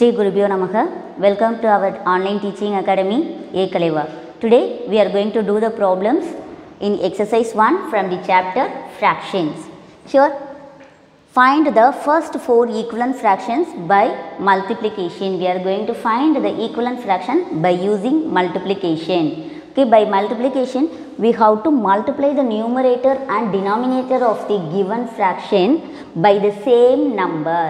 Sri Gurubhyo Namaha. Welcome to our online teaching academy, Ekaleva. Today we are going to do the problems in exercise 1 from the chapter fractions. Here, find the first 4 equivalent fractions by multiplication. We are going to find the equivalent fraction by using multiplication. Okay, by multiplication, we have to multiply the numerator and denominator of the given fraction by the same number.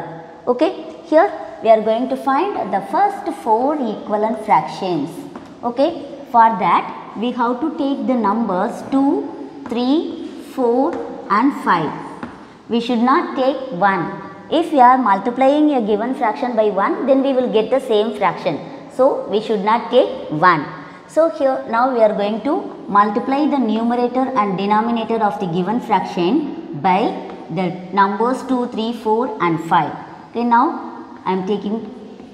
Okay, here we are going to find the first 4 equivalent fractions. Okay, for that we have to take the numbers 2, 3, 4 and 5. We should not take 1. If we are multiplying a given fraction by 1, then we will get the same fraction. So, we should not take 1. So, here now we are going to multiply the numerator and denominator of the given fraction by the numbers 2, 3, 4 and 5. Okay, now I am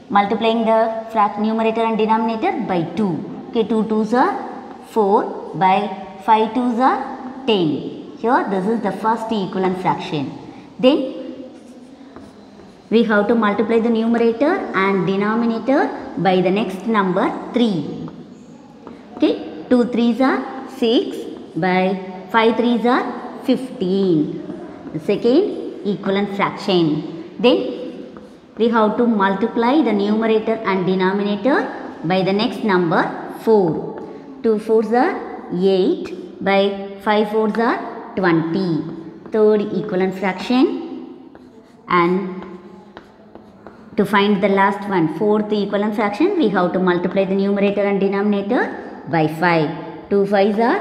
multiplying the numerator and denominator by 2. Okay, 2 2s are 4 by 5 2s are 10. Here this is the first equivalent fraction. Then we have to multiply the numerator and denominator by the next number 3. Okay, 2 3s are 6 by 5 3s are 15. The second equivalent fraction. Then we have to multiply the numerator and denominator by the next number 4. 2 4s are 8 by 5 4s are 20. Third equivalent fraction. And to find the last one, fourth equivalent fraction, we have to multiply the numerator and denominator by 5. 2 5s are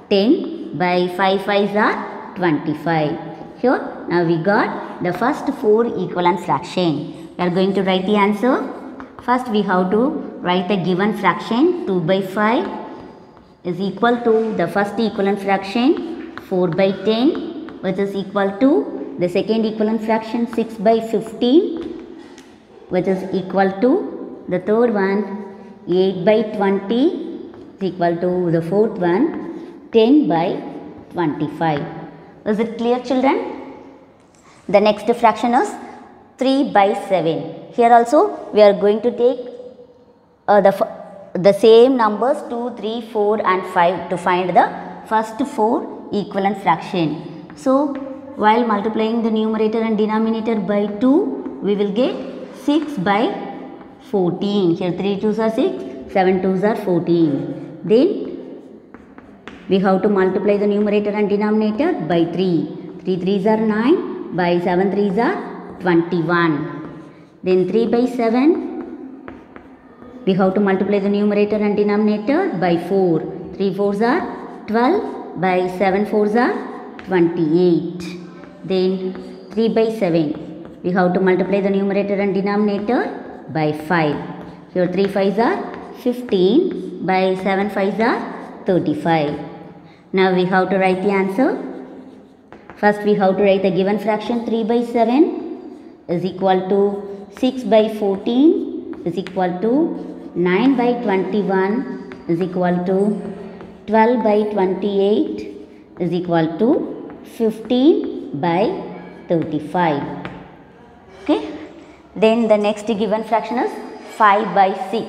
10 by 5 5s are 25. Here now we got the first 4 equivalent fraction. We are going to write the answer. First we have to write the given fraction 2 by 5 is equal to the first equivalent fraction 4 by 10, which is equal to the second equivalent fraction 6 by 15, which is equal to the third one 8 by 20 is equal to the fourth one 10 by 25. Is it clear, children? The next fraction is 3 by 7. Here also we are going to take the same numbers 2, 3, 4 and 5 to find the first 4 equivalent fraction. So, while multiplying the numerator and denominator by 2, we will get 6 by 14. Here 3 2s are 6, 7 2s are 14. Then we have to multiply the numerator and denominator by 3. 3 3s are 9 by 7 3s are 21. Then 3 by 7, we have to multiply the numerator and denominator by 4. 3 4s are 12 by 7 4s are 28. Then 3 by 7, we have to multiply the numerator and denominator by 5. Here 3 5s are 15 by 7 5s are 35. Now we have to write the answer. First we have to write the given fraction 3 by 7 is equal to 6 by 14 is equal to 9 by 21 is equal to 12 by 28 is equal to 15 by 35. Okay. Then the next given fraction is 5 by 6.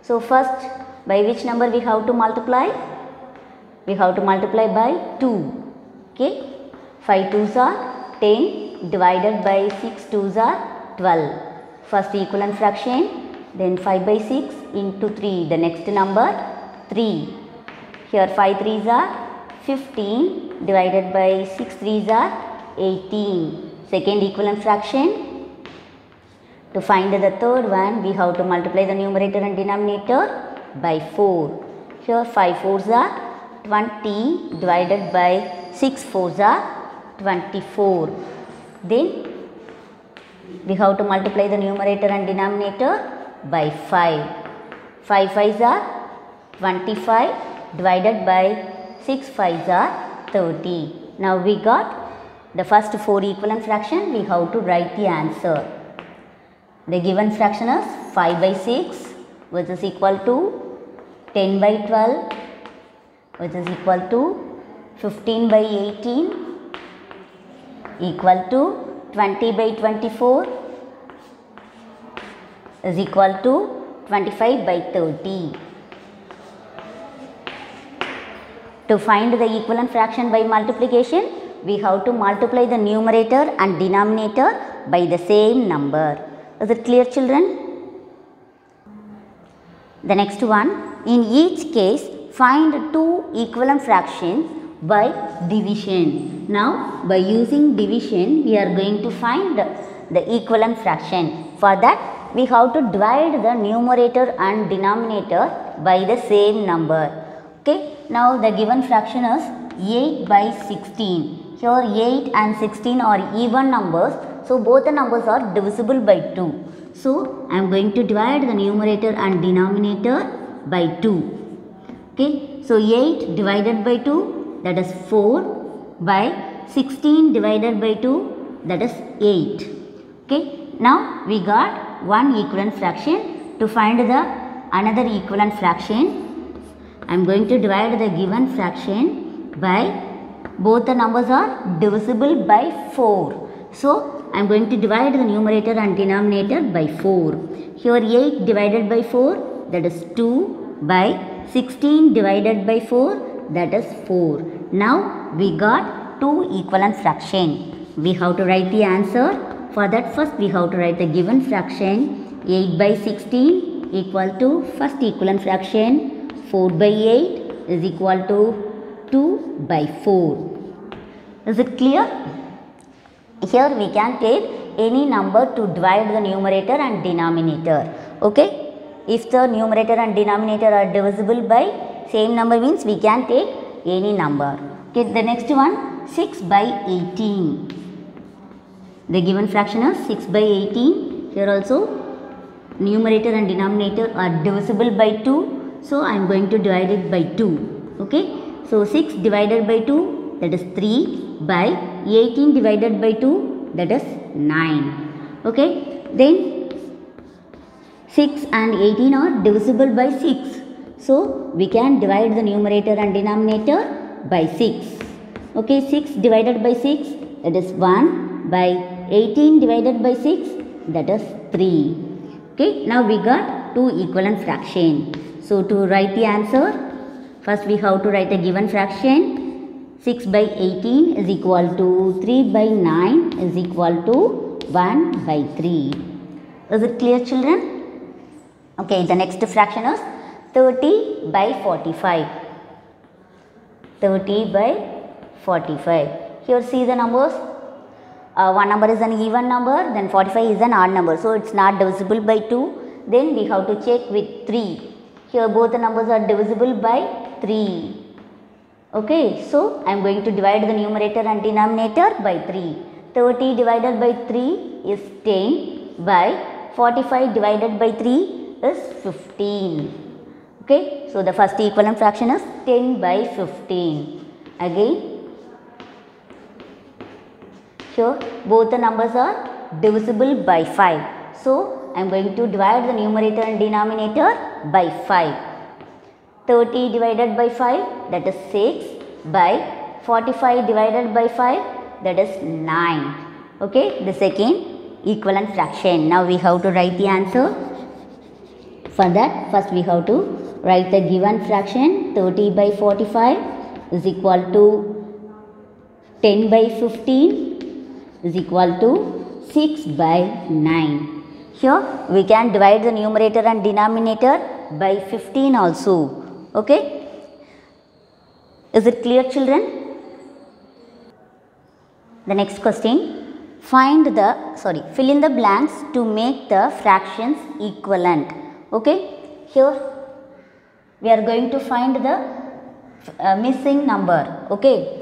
So first by which number we have to multiply? We have to multiply by 2. Okay. 5 2s are 10 divided by 6 2s are 12. First equivalent fraction, then 5 by 6 into 3, the next number 3. Here 5 3s are 15 divided by 6 3s are 18. Second equivalent fraction. To find the third one, we have to multiply the numerator and denominator by 4. Here 5 4s are 20 divided by 6 4s are 24. Then we have to multiply the numerator and denominator by 5. 5 5s are 25 divided by 6 5s are 30. Now we got the first 4 equivalent fraction. We have to write the answer. The given fraction is 5 by 6, which is equal to 10 by 12, which is equal to 15 by 18, equal to 20 by 24, is equal to 25 by 30. To find the equivalent fraction by multiplication, we have to multiply the numerator and denominator by the same number. Is it clear, children? The next one, in each case, find two equivalent fractions by division. Now, by using division, we are going to find the equivalent fraction. For that, we have to divide the numerator and denominator by the same number. Okay, now the given fraction is 8 by 16. Here 8 and 16 are even numbers, so both the numbers are divisible by 2. So, I am going to divide the numerator and denominator by 2. Okay, so 8 divided by 2, that is 4, by 16 divided by 2, that is 8. Okay, now we got one equivalent fraction. To find the another equivalent fraction, I am going to divide the given fraction by, both the numbers are divisible by 4. So, I am going to divide the numerator and denominator by 4. Here 8 divided by 4, that is 2, by 16 divided by 4, that is 4. Now, we got two equivalent fraction. We have to write the answer. For that, first we have to write the given fraction. 8 by 16 equal to first equivalent fraction 4 by 8 is equal to 2 by 4. Is it clear? Here we can take any number to divide the numerator and denominator. Okay? If the numerator and denominator are divisible by same number, means we can take any number. Okay, the next one, 6 by 18. The given fraction is 6 by 18. Here also numerator and denominator are divisible by 2. So, I am going to divide it by 2. Okay. So, 6 divided by 2, that is 3, by 18 divided by 2, that is 9. Okay. Then 6 and 18 are divisible by 6. So, we can divide the numerator and denominator by 6. Okay. 6 divided by 6, that is 1, by 18 divided by 6, that is 3. Okay. Now, we got two equivalent fractions. So, to write the answer, first we have to write the given fraction. 6 by 18 is equal to 3 by 9 is equal to 1 by 3. Is it clear, children? Okay, the next fraction is 30 by 45. 30 by 45. Here see the numbers. One number is an even number, then 45 is an odd number. So, it is not divisible by 2. Then we have to check with 3. Here both the numbers are divisible by 3. Okay, so I am going to divide the numerator and denominator by 3. 30 divided by 3 is 10, by 45 divided by 3 is 15. Okay, so the first equivalent fraction is 10 by 15. Again, here both the numbers are divisible by 5. So, I am going to divide the numerator and denominator by 5. 30 divided by 5, that is 6, by 45 divided by 5, that is 9. Okay, the second equivalent fraction. Now, we have to write the answer. For that, first we have to write the given fraction. 30 by 45 is equal to 10 by 15 is equal to 6 by 9. Here we can divide the numerator and denominator by 15 also. Okay. Is it clear, children? The next question. Fill in the blanks to make the fractions equivalent. Okay. Here we are going to find the missing number. Okay.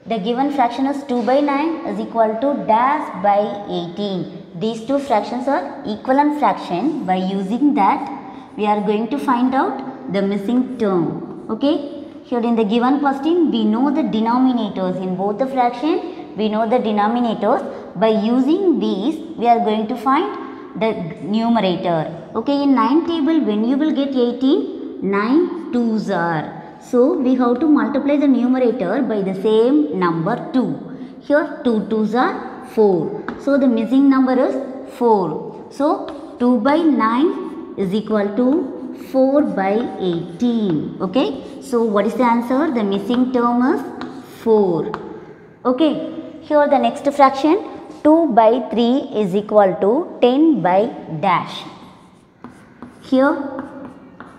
The given fraction is 2 by 9 is equal to dash by 18. These two fractions are equivalent fraction. By using that, we are going to find out the missing term. Okay. Here in the given question, we know the denominators in both the fraction. We know the denominators. By using these, we are going to find the numerator. Okay. In 9 table, when you will get 18, 9 2s are. So, we have to multiply the numerator by the same number 2. Here 2 2s are 4. So, the missing number is 4. So, 2 by 9 is equal to 4 by 18. Okay. So what is the answer? The missing term is 4. Okay. Here the next fraction, 2 by 3 is equal to 10 by dash. Here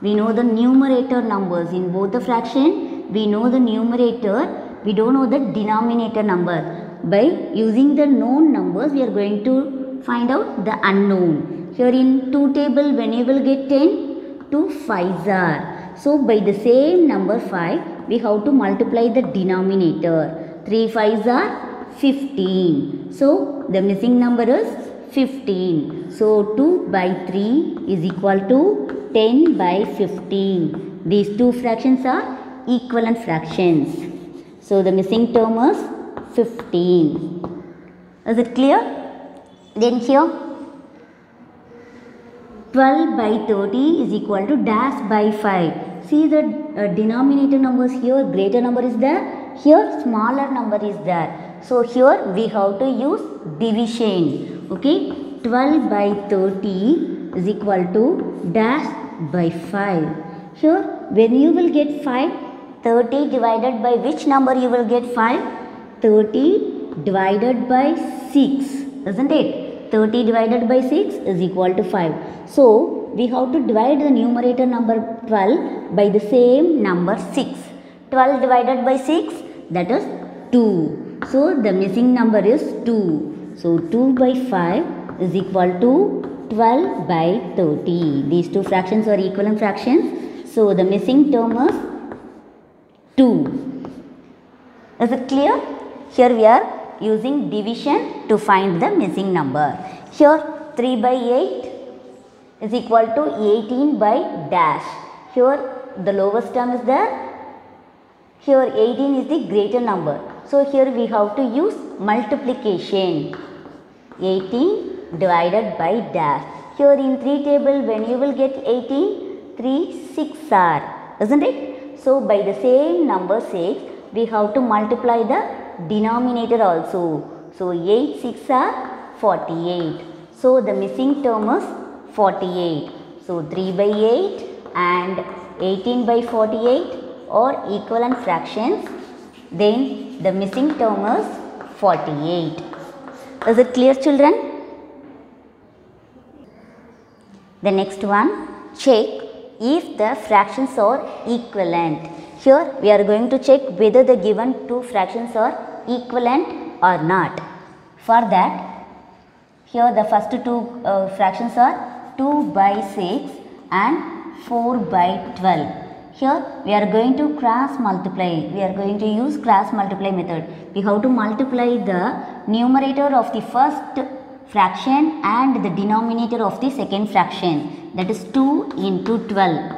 we know the numerator numbers in both the fraction. We know the numerator, we don't know the denominator number. By using the known numbers, we are going to find out the unknown. Here in 2 table, when you will get 10, 2 5s are. So by the same number 5, we have to multiply the denominator. 3 5s are 15. So the missing number is 15. So 2 by 3 is equal to 10 by 15. These two fractions are equivalent fractions. So the missing term is 15. Is it clear? Then here 12 by 30 is equal to dash by 5. See the denominator numbers here, greater number is there, here smaller number is there. So here we have to use division. Okay, 12 by 30 is equal to dash by 5. Here when you will get 5, 30 divided by which number you will get 5? 30 divided by 6, isn't it? 30 divided by 6 is equal to 5. So we have to divide the numerator number 12 by the same number 6. 12 divided by 6, that is 2. So the missing number is 2. So 2 by 5 is equal to 12 by 30. These two fractions are equivalent fractions. So the missing term is 2. Is it clear? Here we are using division to find the missing number. Here 3 by 8 is equal to 18 by dash. Here the lowest term is there. Here 18 is the greater number. So here we have to use multiplication. 18 divided by dash. Here in 3 table, when you will get 18, 3 6 are, isn't it? So by the same number 6, we have to multiply the denominator also. So 8 6 are 48. So the missing term is 48. So 3 by 8 and 18 by 48 are equivalent fractions. Then the missing term is 48. Is it clear, children? The next one, check if the fractions are equivalent. Here we are going to check whether the given two fractions are equivalent or not. For that, here the first two fractions are 2 by 6 and 4 by 12. Here we are going to cross multiply. We are going to use cross multiply method. We have to multiply the numerator of the first fraction and the denominator of the second fraction. That is 2 into 12.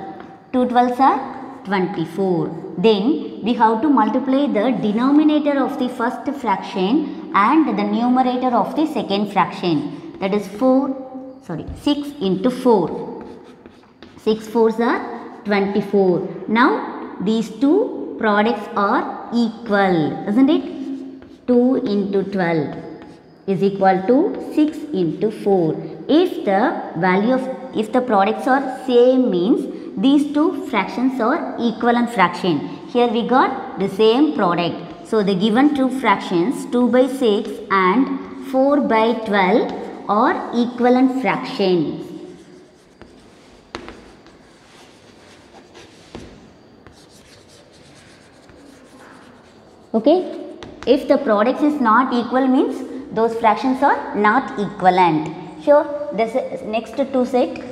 2 12s are 24. Then we have to multiply the denominator of the first fraction and the numerator of the second fraction. That is 6 into 4. 6 4s are 24. Now these two products are equal, isn't it? 2 into 12 is equal to 6 into 4. If the products are same, means these two fractions are equivalent fraction. Here we got the same product. So the given two fractions 2 by 6 and 4 by 12 are equivalent fractions. Okay, if the products is not equal, means those fractions are not equivalent. Here this next two set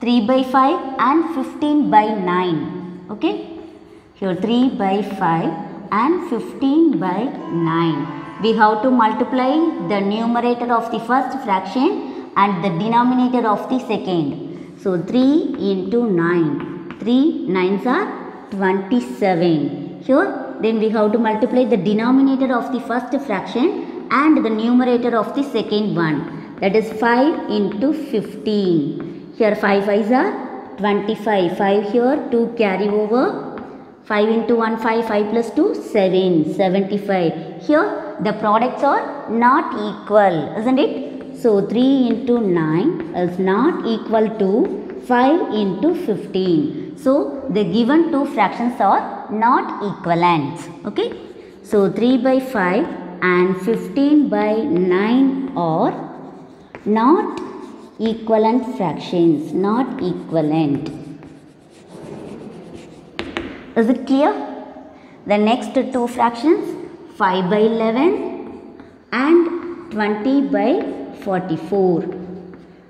3 by 5 and 15 by 9. Okay, here 3 by 5 and 15 by 9. We have to multiply the numerator of the first fraction and the denominator of the second. So 3 into 9. 3 9s are 27. Here then we have to multiply the denominator of the first fraction and the numerator of the second one. That is 5 into 15. Here 5 5s are 25. 5 here, 2 carry over. 5 into 1 5, 5 plus 2 7, 75. Here the products are not equal, isn't it? So 3 into 9 is not equal to 5 into 15. So the given two fractions are not equivalent. Okay. So 3 by 5 and 15 by 9 are not equivalent fractions. Not equivalent. Is it clear? The next two fractions, 5 by 11 and 20 by 44.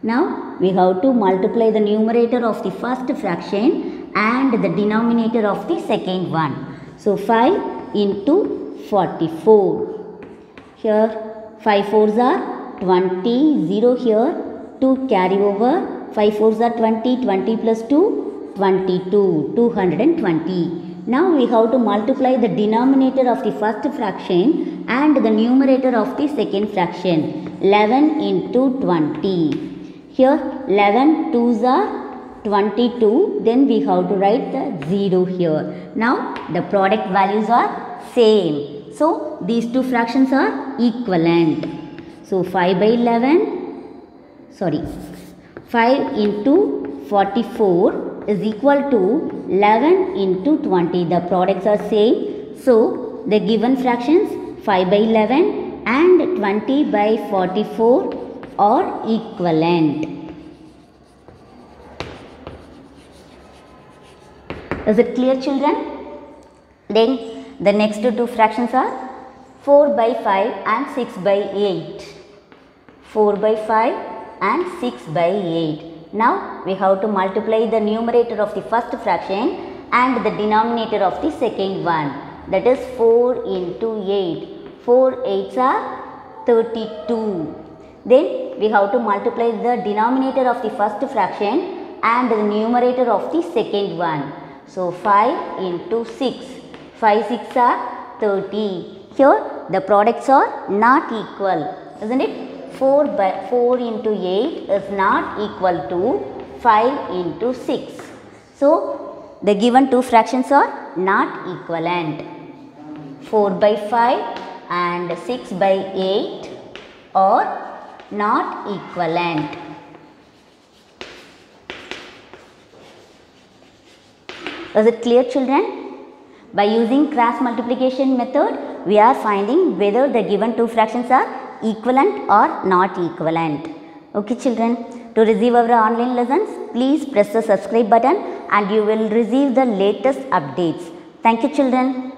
Now we have to multiply the numerator of the first fraction and the denominator of the second one. So 5 into 44. Here 5 fours are 20, 0 here, 2 carry over, 5 fours are 20, 20 plus 2, 22, 220. Now we have to multiply the denominator of the first fraction and the numerator of the second fraction. 11 into 20. Here 11 2s are 22. Then we have to write the 0 here. Now the product values are same. So these two fractions are equivalent. So 5 by 11, 5 into 44 is equal to 11 into 20. The products are same. So the given fractions 5 by 11 and 20 by 44 are equivalent. Is it clear, children? Then the next two fractions are 4 by 5 and 6 by 8. 4 by 5 and 6 by 8. Now we have to multiply the numerator of the first fraction and the denominator of the second one. That is 4 into 8. 4 8s are 32. Then we have to multiply the denominator of the first fraction and the numerator of the second one. So 5 into 6. 5 6 are 30. Here the products are not equal, isn't it? 4 into 8 is not equal to 5 into 6. So the given two fractions are not equivalent. 4 by 5 and 6 by 8 are not equivalent. Is it clear, children? By using cross multiplication method, we are finding whether the given two fractions are equivalent or not equivalent. Okay, children. To receive our online lessons, please press the subscribe button and you will receive the latest updates. Thank you, children.